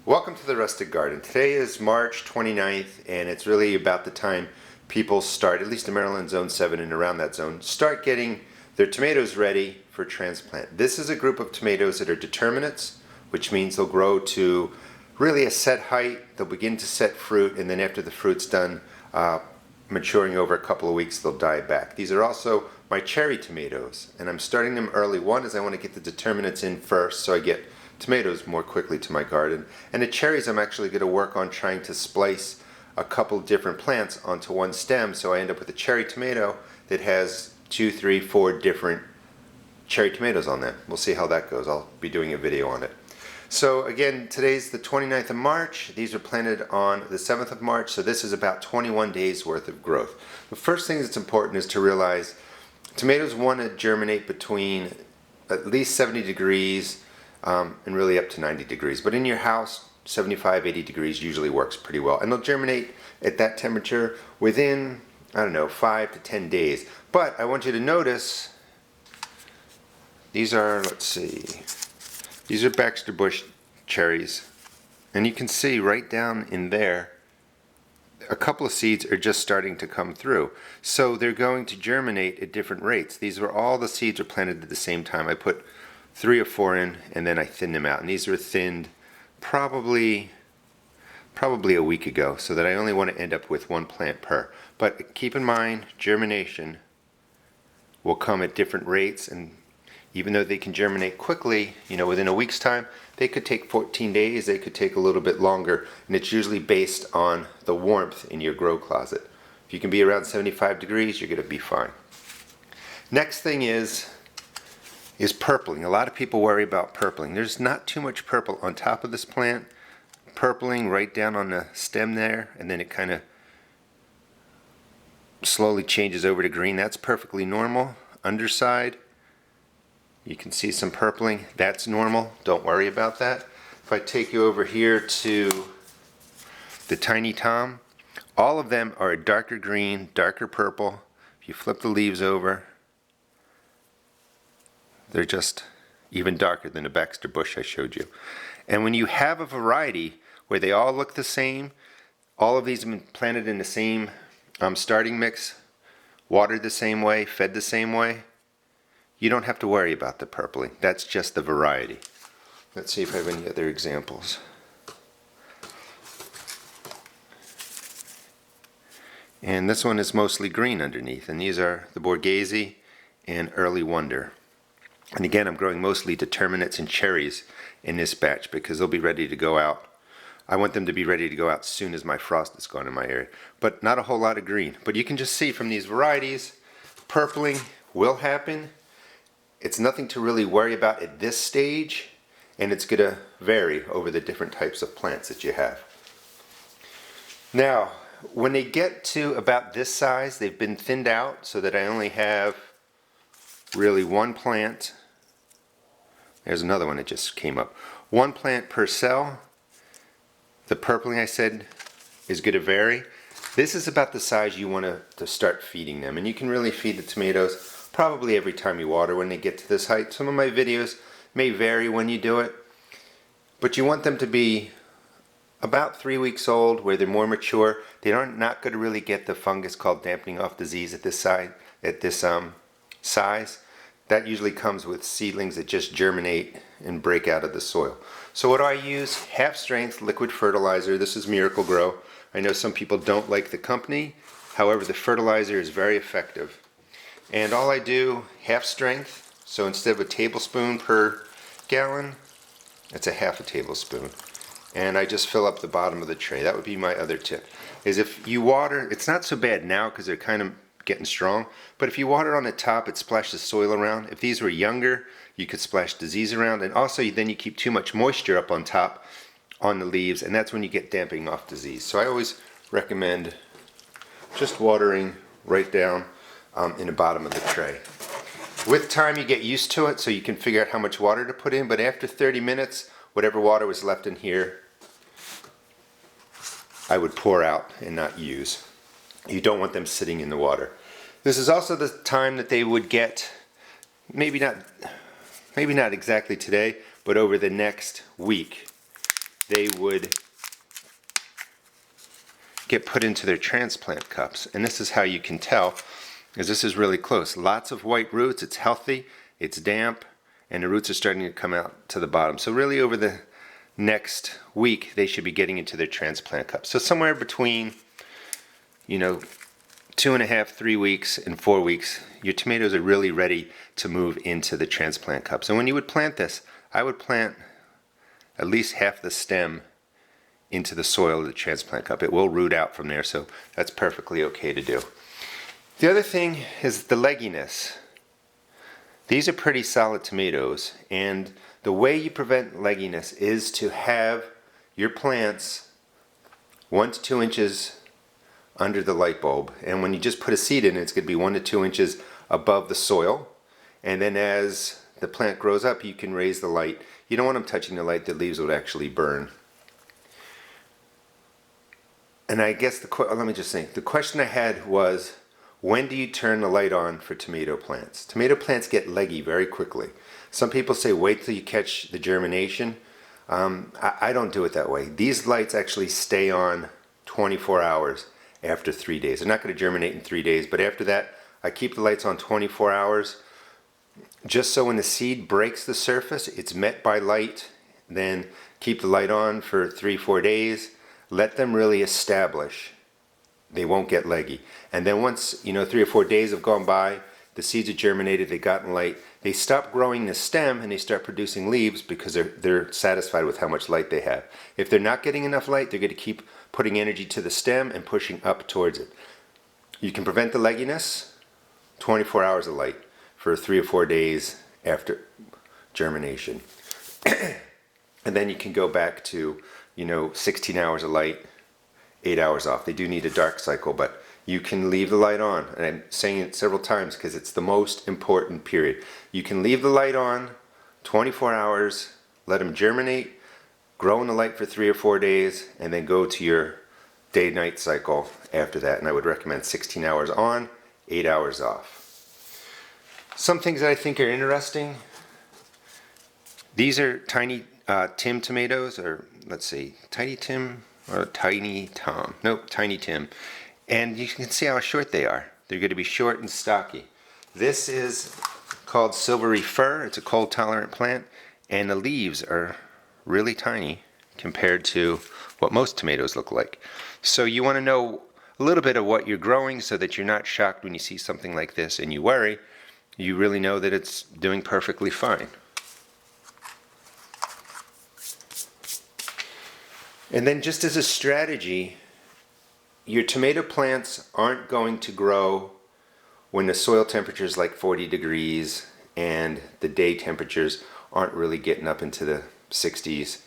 Welcome to the Rustic Garden. Today is March 29th, and it's really about the time people start, at least in Maryland Zone 7 and around that zone, start getting their tomatoes ready for transplant. This is a group of tomatoes that are determinates, which means they'll grow to really a set height, they'll begin to set fruit, and then after the fruit's done maturing over a couple of weeks, they'll die back. These are also my cherry tomatoes, and I'm starting them early. One is I want to get the determinates in first so I get tomatoes more quickly to my garden. And the cherries, I'm actually going to work on trying to splice a couple different plants onto one stem, so I end up with a cherry tomato that has 2, 3, 4 different cherry tomatoes on them. We'll see how that goes. I'll be doing a video on it. So again, today's the 29th of March. These were planted on the 7th of March, so this is about 21 days worth of growth. The first thing that's important is to realize tomatoes want to germinate between at least 70 degrees and really up to 90 degrees. But in your house, 75, 80 degrees usually works pretty well. And they'll germinate at that temperature within, I don't know, 5 to 10 days. But I want you to notice, these are, let's see, these are Baxter Bush cherries. And you can see right down in there, a couple of seeds are just starting to come through. So they're going to germinate at different rates. These were all the seeds are planted at the same time. I put 3 or 4 in, and then I thinned them out. And these were thinned probably a week ago, so that I only want to end up with 1 plant per. But keep in mind, germination will come at different rates, and even though they can germinate quickly, within a week's time, they could take 14 days, they could take a little bit longer, and it's usually based on the warmth in your grow closet. If you can be around 75 degrees, you're going to be fine. Next thing is purpling. A lot of people worry about purpling. There's not too much purple on top of this plant. Purpling right down on the stem there, and then it kind of slowly changes over to green. That's perfectly normal. Underside, you can see some purpling. That's normal. Don't worry about that. If I take you over here to the Tiny Tom, all of them are a darker green, darker purple. If you flip the leaves over, they're just even darker than the Baxter Bush I showed you. And when you have a variety where they all look the same, all of these have been planted in the same starting mix, watered the same way, fed the same way, you don't have to worry about the purpling. That's just the variety. Let's see if I have any other examples. And this one is mostly green underneath, and these are the Borghese and Early Wonder. And again, I'm growing mostly determinates and cherries in this batch because they'll be ready to go out. I want them to be ready to go out as soon as my frost is gone in my area. But not a whole lot of green. But you can just see from these varieties, purpling will happen. It's nothing to really worry about at this stage, and it's going to vary over the different types of plants that you have. Now, when they get to about this size, they've been thinned out so that I only have really 1 plant. There's another one that just came up. 1 plant per cell. The purpling, I said, is going to vary. This is about the size you want to start feeding them. And you can really feed the tomatoes probably every time you water when they get to this height. Some of my videos may vary when you do it. But you want them to be about 3 weeks old, where they're more mature. They are not going to really get the fungus called dampening off disease at this size. That usually comes with seedlings that just germinate and break out of the soil. So what do I use? Half strength liquid fertilizer. This is Miracle Grow. I know some people don't like the company. However, the fertilizer is very effective. And all I do, half strength. So instead of a tablespoon per gallon, it's a half a tablespoon. And I just fill up the bottom of the tray. That would be my other tip. Is if you water, it's not so bad now because they're kind of getting strong, but if you water on the top, it splashes soil around. If these were younger, you could splash disease around, and also then you keep too much moisture up on top on the leaves, and that's when you get dampening off disease. So I always recommend just watering right down in the bottom of the tray. With time you get used to it, so you can figure out how much water to put in, but after 30 minutes, whatever water was left in here, I would pour out and not use. You don't want them sitting in the water. This is also the time that they would get, maybe not exactly today, but over the next week, they would get put into their transplant cups. And this is how you can tell, because this is really close. Lots of white roots, it's healthy, it's damp, and the roots are starting to come out to the bottom. So really over the next week, they should be getting into their transplant cups. So somewhere between, 2.5, 3 weeks and 4 weeks, your tomatoes are really ready to move into the transplant cups. And when you would plant this, I would plant at least half the stem into the soil of the transplant cup. It will root out from there, so that's perfectly okay to do. The other thing is the legginess. These are pretty solid tomatoes, and the way you prevent legginess is to have your plants 1 to 2 inches under the light bulb. And when you just put a seed in, it's going to be 1 to 2 inches above the soil. And then as the plant grows up, you can raise the light. You don't want them touching the light, the leaves would actually burn. And I guess let me just think. The question I had was, when do you turn the light on for tomato plants? Tomato plants get leggy very quickly. Some people say wait till you catch the germination. I don't do it that way. These lights actually stay on 24 hours after 3 days. They're not going to germinate in 3 days, but after that, I keep the lights on 24 hours just so when the seed breaks the surface, it's met by light. Then keep the light on for 3-4 days. Let them really establish. They won't get leggy. And then once 3 or 4 days have gone by, the seeds are germinated, they've gotten light, they stop growing the stem and they start producing leaves because they're satisfied with how much light they have. If they're not getting enough light, they're going to keep putting energy to the stem and pushing up towards it. You can prevent the legginess, 24 hours of light for 3 or 4 days after germination. And then you can go back to 16 hours of light, 8 hours off. They do need a dark cycle, but you can leave the light on. And I'm saying it several times because it's the most important period. You can leave the light on 24 hours, let them germinate, grow in the light for 3 or 4 days, and then go to your day-night cycle after that. And I would recommend 16 hours on, 8 hours off. Some things that I think are interesting. These are tiny Tim tomatoes, or let's see, Tiny Tim or Tiny Tom. Nope, Tiny Tim. And you can see how short they are. They're going to be short and stocky. This is called silvery fir. It's a cold tolerant plant, and the leaves are really tiny compared to what most tomatoes look like. So you want to know a little bit of what you're growing so that you're not shocked when you see something like this and you worry. You really know that it's doing perfectly fine. And then just as a strategy, your tomato plants aren't going to grow when the soil temperature is like 40 degrees and the day temperatures aren't really getting up into the 60s,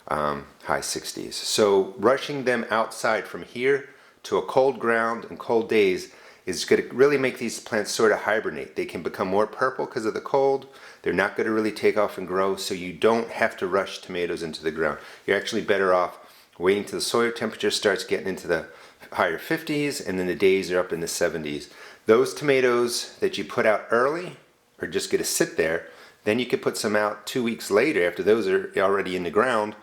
high 60s. So rushing them outside from here to a cold ground and cold days is going to really make these plants sort of hibernate. They can become more purple because of the cold. They're not going to really take off and grow, so you don't have to rush tomatoes into the ground. You're actually better off waiting till the soil temperature starts getting into the higher 50s, and then the days are up in the 70s. Those tomatoes that you put out early are just going to sit there. Then you could put some out 2 weeks later after those are already in the ground.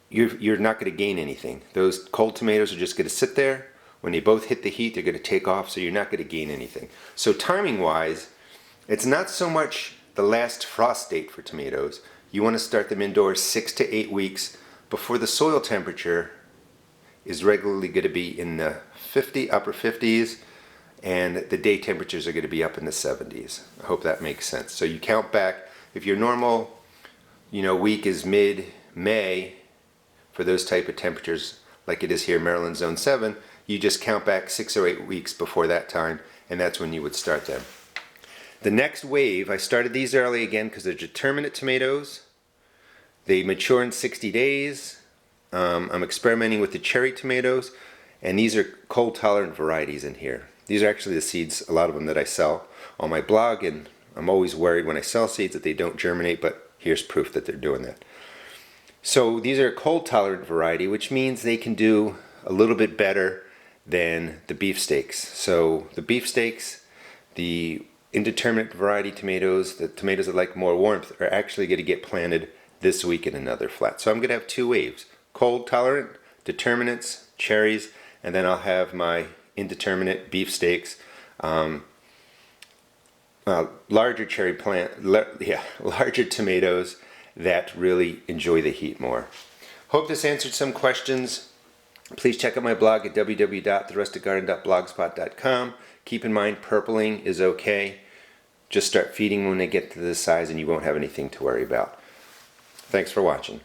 You're not going to gain anything. Those cold tomatoes are just going to sit there. When they both hit the heat, they're going to take off, so you're not going to gain anything. So timing-wise, it's not so much the last frost date for tomatoes. You want to start them indoors 6 to 8 weeks before the soil temperature is regularly going to be in the upper 50s, and the day temperatures are going to be up in the 70s. I hope that makes sense. So you count back. If your normal week is mid-May for those type of temperatures like it is here in Maryland Zone 7, you just count back 6 or 8 weeks before that time, and that's when you would start them. The next wave, I started these early again because they're determinate tomatoes. They mature in 60 days. I'm experimenting with the cherry tomatoes, and these are cold tolerant varieties in here. These are actually the seeds, a lot of them that I sell on my blog, and I'm always worried when I sell seeds that they don't germinate, but here's proof that they're doing that. So these are a cold tolerant variety, which means they can do a little bit better than the beefsteaks. So the beefsteaks, the indeterminate variety tomatoes, the tomatoes that like more warmth, are actually going to get planted this week in another flat. So I'm going to have 2 waves, cold tolerant, determinants, cherries, and then I'll have my indeterminate beefsteaks, larger cherry larger tomatoes that really enjoy the heat more. Hope this answered some questions. Please check out my blog at www.therustedgarden.blogspot.com. Keep in mind, purpling is okay. Just start feeding when they get to this size and you won't have anything to worry about. Thanks for watching.